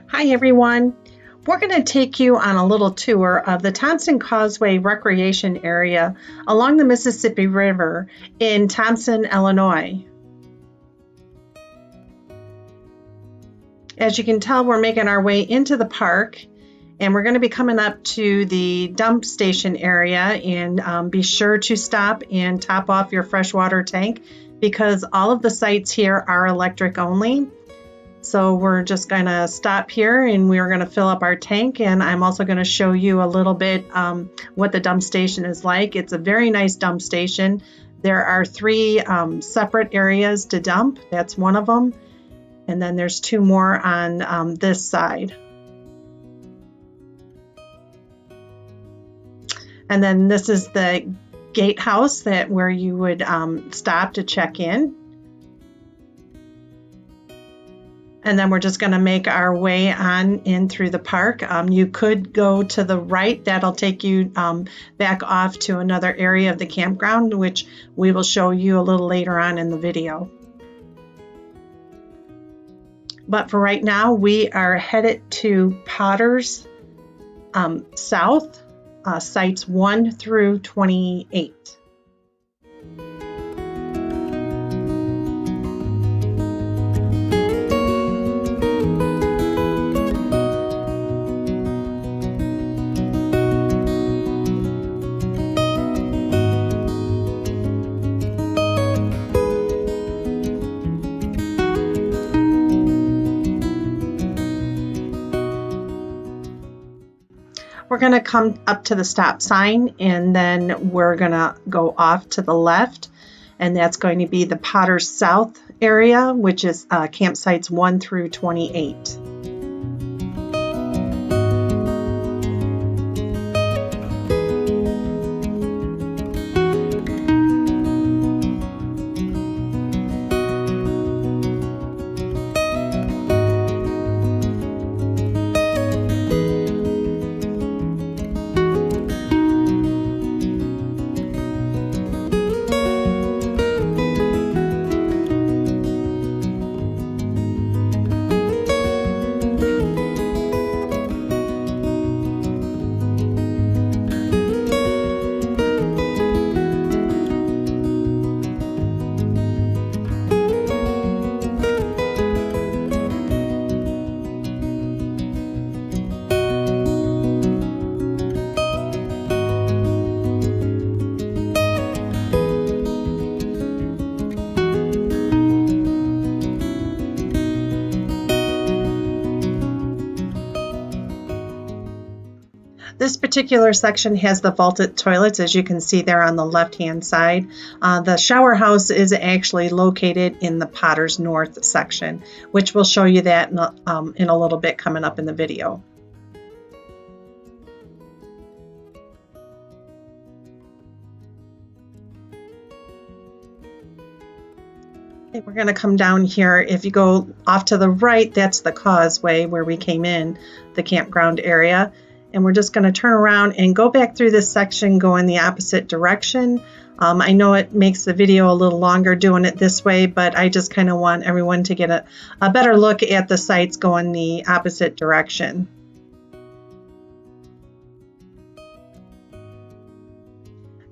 Hi everyone. We're going to take you on a little tour of the Thomson Causeway Recreation area along the Mississippi River in Thomson, Illinois. As you can tell, we're making our way into the park, and we're going to be coming up to the dump station area, and be sure to stop and top off your freshwater tank because all of the sites here are electric only. So we're just going to stop here and we're going to fill up our tank, and I'm also going to show you a little bit what the dump station is like. It's a very nice dump station. There are three separate areas to dump. That's one of them. And then there's two more on this side. And then this is the gatehouse where you would stop to check in. And then we're just going to make our way on in through the park. You could go to the right. That'll take you back off to another area of the campground, which we will show you a little later on in the video. But for right now, we are headed to Potter's South, sites 1 through 28. We're going to come up to the stop sign, and then we're going to go off to the left, and that's going to be the Potter's South area, which is campsites 1 through 28. This particular section has the vaulted toilets, as you can see there on the left-hand side. The shower house is actually located in the Potter's North section, which we'll show you that in a little bit coming up in the video. Okay, we're going to come down here. If you go off to the right, that's the causeway where we came in, the campground area. And we're just going to turn around and go back through this section, go in the opposite direction. I know it makes the video a little longer doing it this way, but I just kind of want everyone to get a better look at the sites going the opposite direction.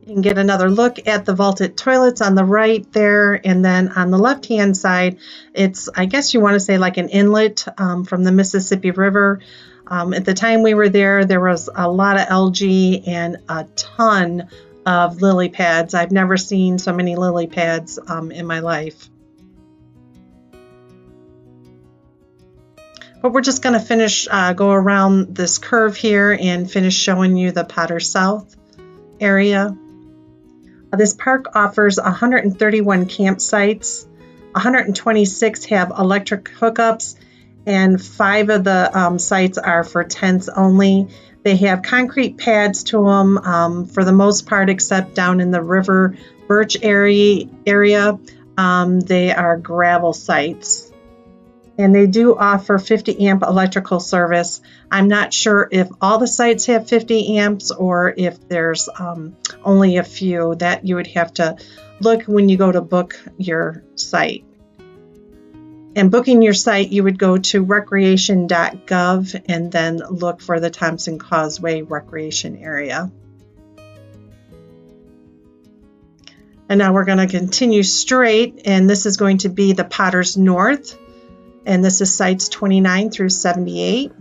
You can get another look at the vaulted toilets on the right there, and then on the left-hand side, it's, I guess you want to say, like an inlet from the Mississippi River. At the time we were there, there was a lot of algae and a ton of lily pads. I've never seen so many lily pads in my life. But we're just going to finish, go around this curve here and finish showing you the Potter's South area. This park offers 131 campsites, 126 have electric hookups, and 5 of the sites are for tents only. They have concrete pads to them for the most part, except down in the river Birch area. They are gravel sites. And they do offer 50 amp electrical service. I'm not sure if all the sites have 50 amps or if there's only a few. That you would have to look when you go to book your site. And booking your site, you would go to recreation.gov and then look for the Thomson Causeway Recreation area. And now we're going to continue straight, and this is going to be the Potter's North, and this is sites 29 through 78.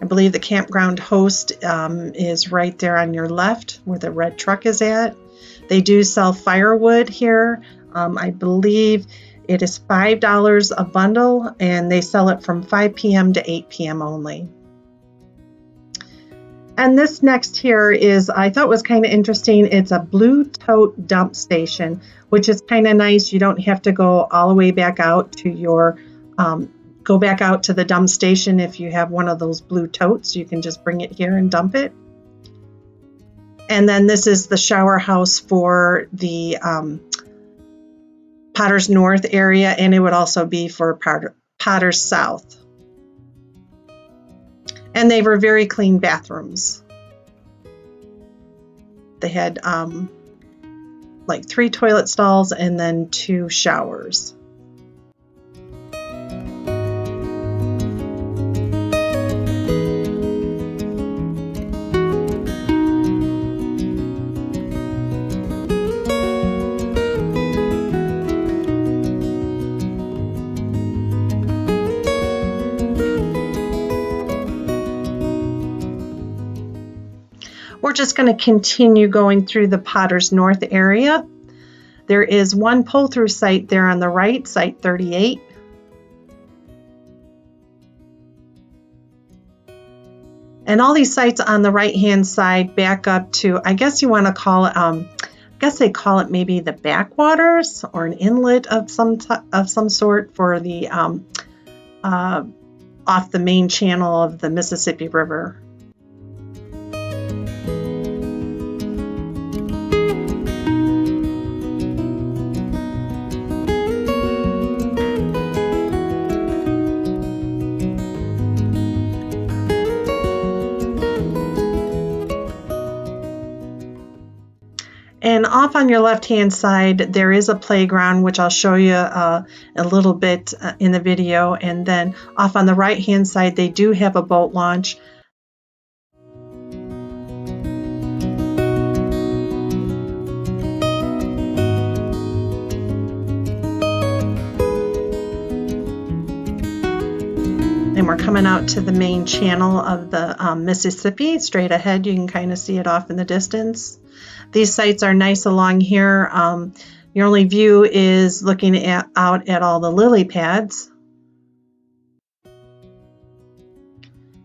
I believe the campground host is right there on your left where the red truck is at. They do sell firewood here. I believe it is $5 a bundle, and they sell it from 5 p.m. to 8 p.m. only. And this next here is, I thought was kind of interesting. It's a blue tote dump station, which is kind of nice. You don't have to go all the way back out to your, go back out to the dump station if you have one of those blue totes. You can just bring it here and dump it. And then this is the shower house for the Potter's North area, and it would also be for Potter's South. And they were very clean bathrooms. They had like 3 toilet stalls and then 2 showers. We're just going to continue going through the Potter's North area. There is one pull-through site there on the right, site 38. And all these sites on the right-hand side back up to, I guess you want to call it, I guess they call it maybe the backwaters or an inlet of some sort for the off the main channel of the Mississippi River. And off on your left-hand side, there is a playground, which I'll show you a little bit in the video. And then off on the right-hand side, they do have a boat launch. And we're coming out to the main channel of the Mississippi. Straight ahead, you can kind of see it off in the distance. These sites are nice along here. Your only view is looking out at all the lily pads.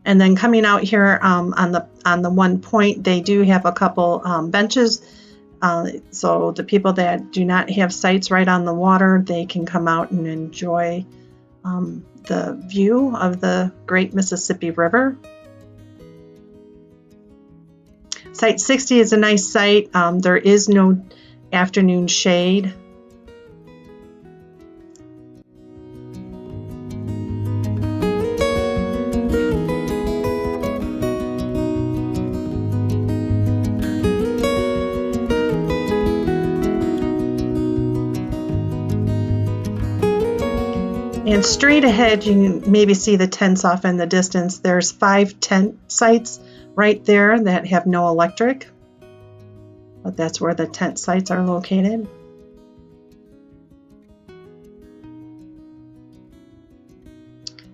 And then coming out here on the one point, they do have a couple benches. So the people that do not have sites right on the water, they can come out and enjoy the view of the Great Mississippi River. Site 60 is a nice site. There is no afternoon shade. And straight ahead, you can maybe see the tents off in the distance. There's 5 tent sites right there that have no electric, but that's where the tent sites are located.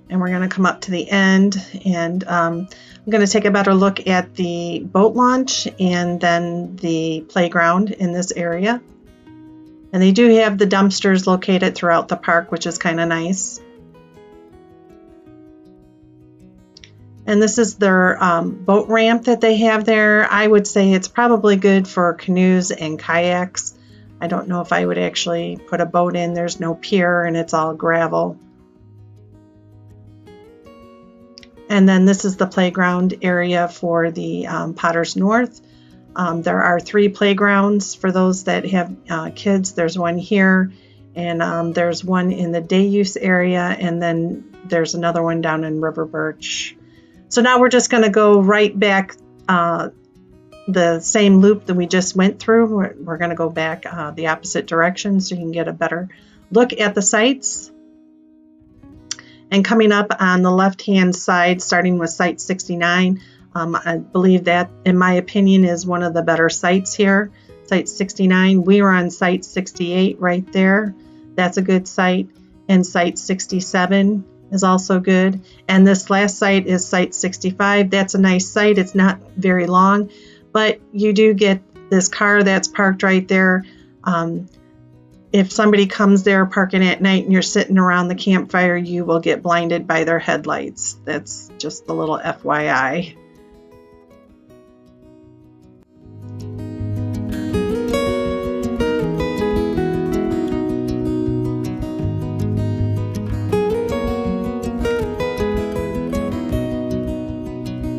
And we're going to come up to the end, and I'm going to take a better look at the boat launch and then the playground in this area. And they do have the dumpsters located throughout the park, which is kind of nice. And this is their boat ramp that they have there. I would say it's probably good for canoes and kayaks. I don't know if I would actually put a boat in. There's no pier and it's all gravel. And then this is the playground area for the Potter's North. There are 3 playgrounds for those that have kids. There's one here, and there's one in the day use area, and then there's another one down in Birch. So now we're just going to go right back the same loop that we just went through. We're going to go back the opposite direction so you can get a better look at the sites. And coming up on the left-hand side, starting with site 69, I believe that, in my opinion, is one of the better sites here. Site 69, we were on site 68 right there. That's a good site. And site 67 is also good. And this last site is site 65. That's a nice site. It's not very long, but you do get this car that's parked right there. If somebody comes there parking at night and you're sitting around the campfire, you will get blinded by their headlights. That's just a little FYI.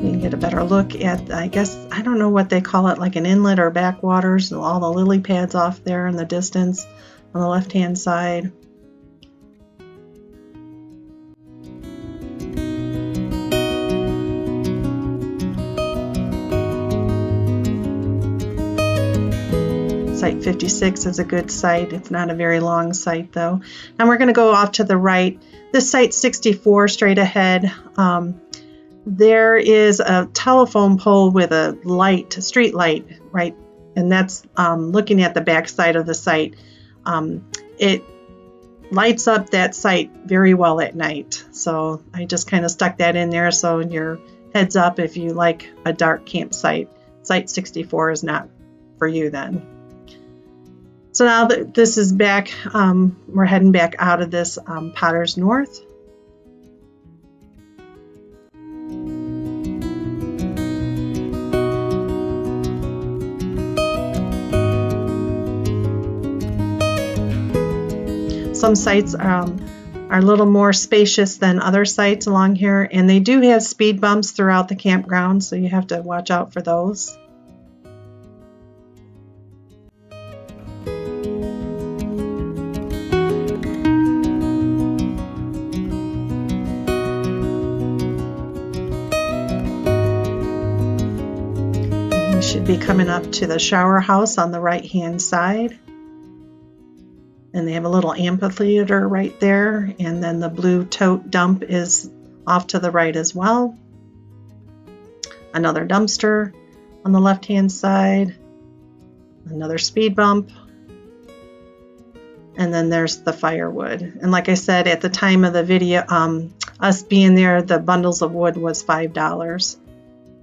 You can get a better look at, I guess, I don't know what they call it, like an inlet or backwaters, and all the lily pads off there in the distance on the left-hand side. Site 56 is a good site. It's not a very long site though. And we're going to go off to the right. This site 64 straight ahead. There is a telephone pole with a light, a street light, right? And that's looking at the back side of the site. It lights up that site very well at night. So I just kind of stuck that in there so your heads up if you like a dark campsite. Site 64 is not for you then. So now that this is back, we're heading back out of this Potter's North. Some sites are a little more spacious than other sites along here, and they do have speed bumps throughout the campground, so you have to watch out for those. We should be coming up to the shower house on the right-hand side. And they have a little amphitheater right there, and then the blue tote dump is off to the right as well. Another dumpster on the left-hand side, another speed bump, and then there's the firewood. And like I said, at the time of the video, us being there, the bundles of wood was $5.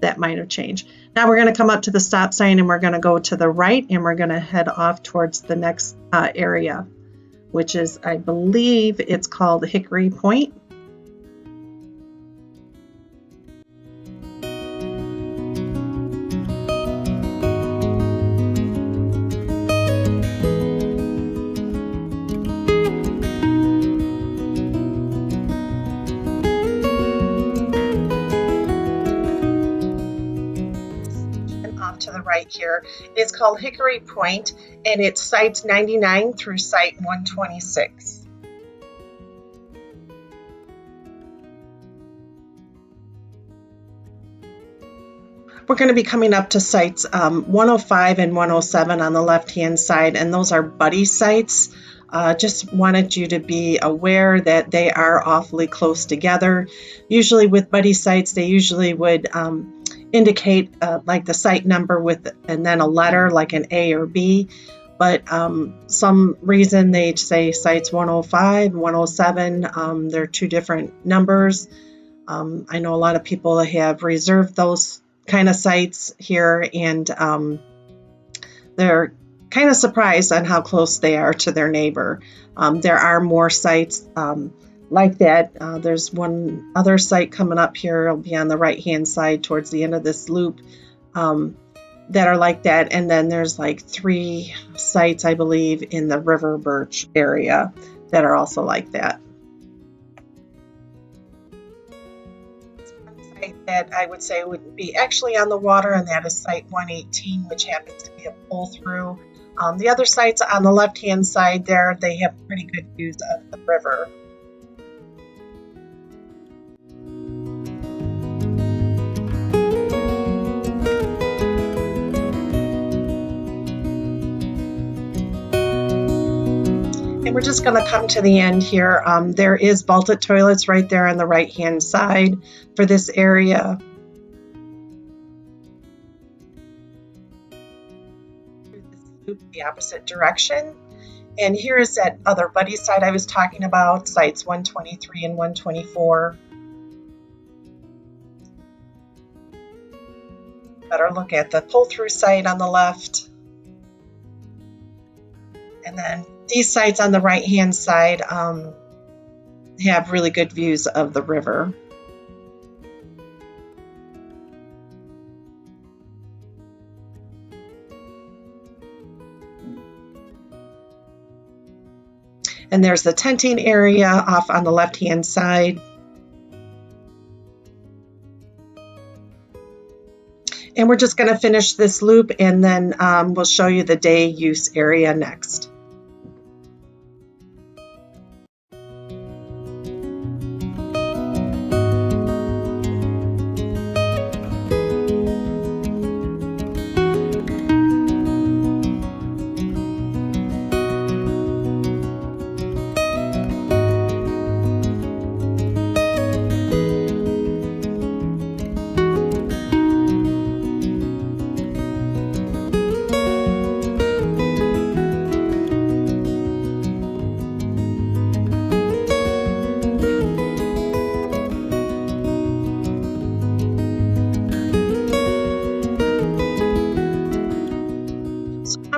That might have changed. Now we're going to come up to the stop sign, and we're going to go to the right, and we're going to head off towards the next area, which is, I believe it's called Hickory Point. To the right here is called Hickory Point, and it's sites 99 through site 126. We're going to be coming up to sites 105 and 107 on the left hand side, and those are buddy sites. Just wanted you to be aware that they are awfully close together. Usually with buddy sites, they usually would indicate like the site number with and then a letter like an A or B, but some reason they say sites 105, 107. They're two different numbers. I know a lot of people have reserved those kind of sites here, and they're kind of surprised on how close they are to their neighbor. There are more sites like that. There's one other site coming up here. It'll be on the right hand side towards the end of this loop that are like that. And then there's like 3 sites, I believe, in the River Birch area that are also like that. One site that I would say would be actually on the water, and that is site 118, which happens to be a pull through. The other sites on the left hand side there, they have pretty good views of the river. And we're just going to come to the end here. There is vaulted toilets right there on the right-hand side for this area. The opposite direction. And here is that other buddy site I was talking about, sites 123 and 124. Better look at the pull-through site on the left. And then these sites on the right-hand side have really good views of the river. And there's the tenting area off on the left-hand side. And we're just going to finish this loop, and then we'll show you the day use area next.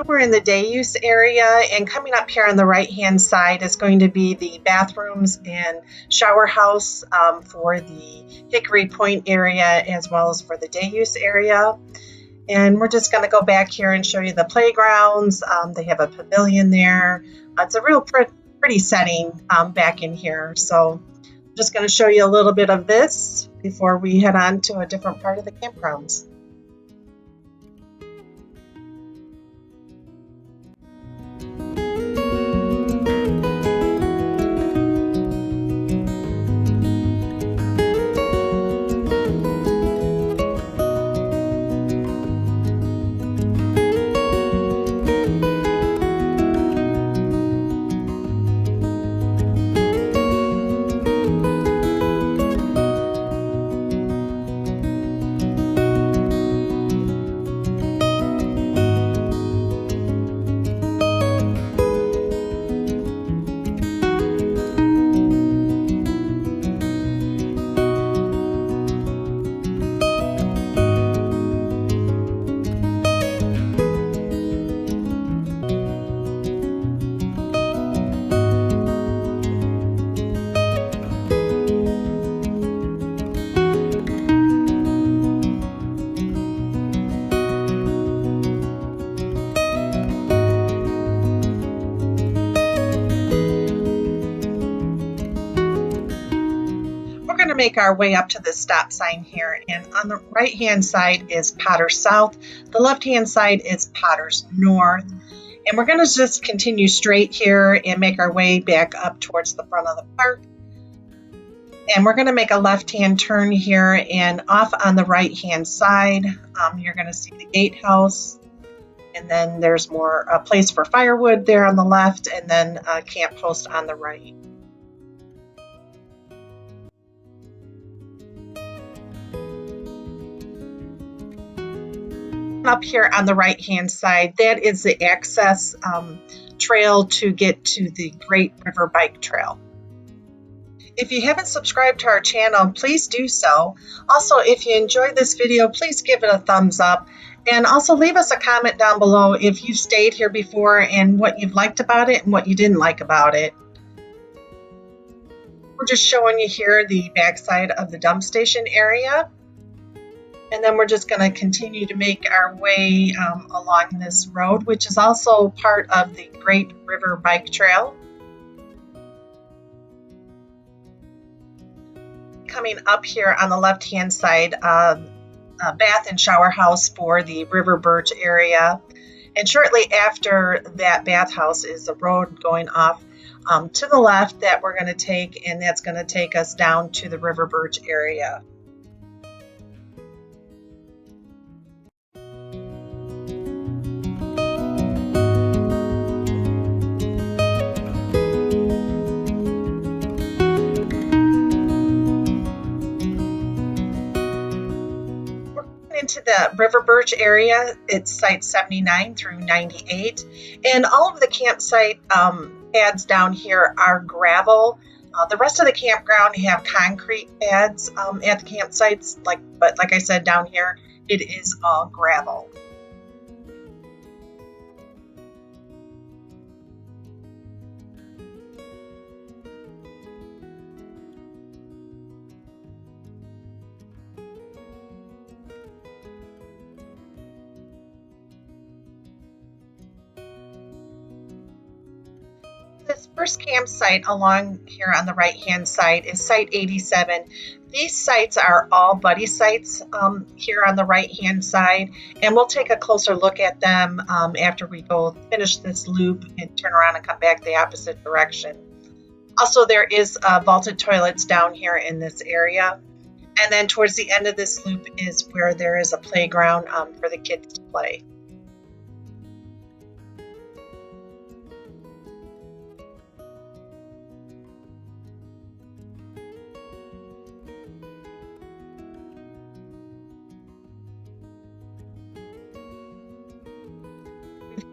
We're in the day use area, and coming up here on the right hand side is going to be the bathrooms and shower house for the Hickory Point area as well as for the day use area. And we're just going to go back here and show you the playgrounds. They have a pavilion there. It's a real pretty setting back in here. So I'm just going to show you a little bit of this before we head on to a different part of the campgrounds. Make our way up to the stop sign here, and on the right hand side is Potter's South, the left hand side is Potter's North, and we're going to just continue straight here and make our way back up towards the front of the park. And we're going to make a left hand turn here, and off on the right hand side you're going to see the gatehouse, and then there's a place for firewood there on the left, and then a camp post on the right. Up here on the right hand side, that is the access trail to get to the Great River Bike Trail. If you haven't subscribed to our channel, please do so. Also, if you enjoyed this video, please give it a thumbs up, and also leave us a comment down below if you've stayed here before and what you've liked about it and what you didn't like about it. We're just showing you here the backside of the dump station area. And then we're just going to continue to make our way along this road, which is also part of the Great River Bike Trail. Coming up here on the left-hand side, a bath and shower house for the River Birch area. And shortly after that bathhouse is the road going off to the left that we're going to take, and that's going to take us down to the River Birch area. into the River Birch area. It's sites 79 through 98. And all of the campsite pads down here are gravel. The rest of the campground have concrete pads at the campsites, but like I said, down here, it is all gravel. This first campsite along here on the right-hand side is Site 87. These sites are all buddy sites here on the right-hand side, and we'll take a closer look at them after we go finish this loop and turn around and come back the opposite direction. Also, there is vaulted toilets down here in this area, and then towards the end of this loop is where there is a playground for the kids to play.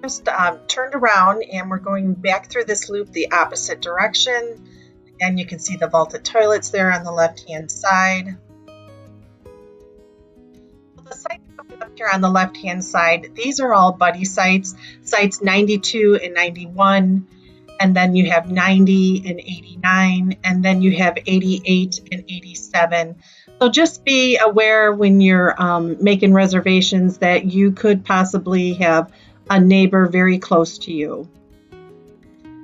Just turned around and we're going back through this loop the opposite direction, and you can see the vaulted toilets there on the left hand side. The site coming up here on the left hand side, these are all buddy sites, sites 92 and 91, and then you have 90 and 89, and then you have 88 and 87. So just be aware when you're making reservations that you could possibly have a neighbor very close to you.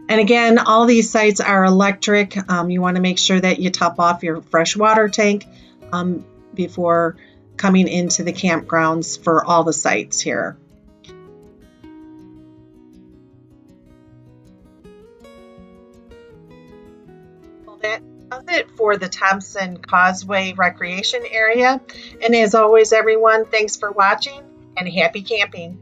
And again, all these sites are electric. You want to make sure that you top off your fresh water tank before coming into the campgrounds for all the sites here. Well, that does it for the Thomson Causeway Recreation area. And as always, everyone, thanks for watching and happy camping.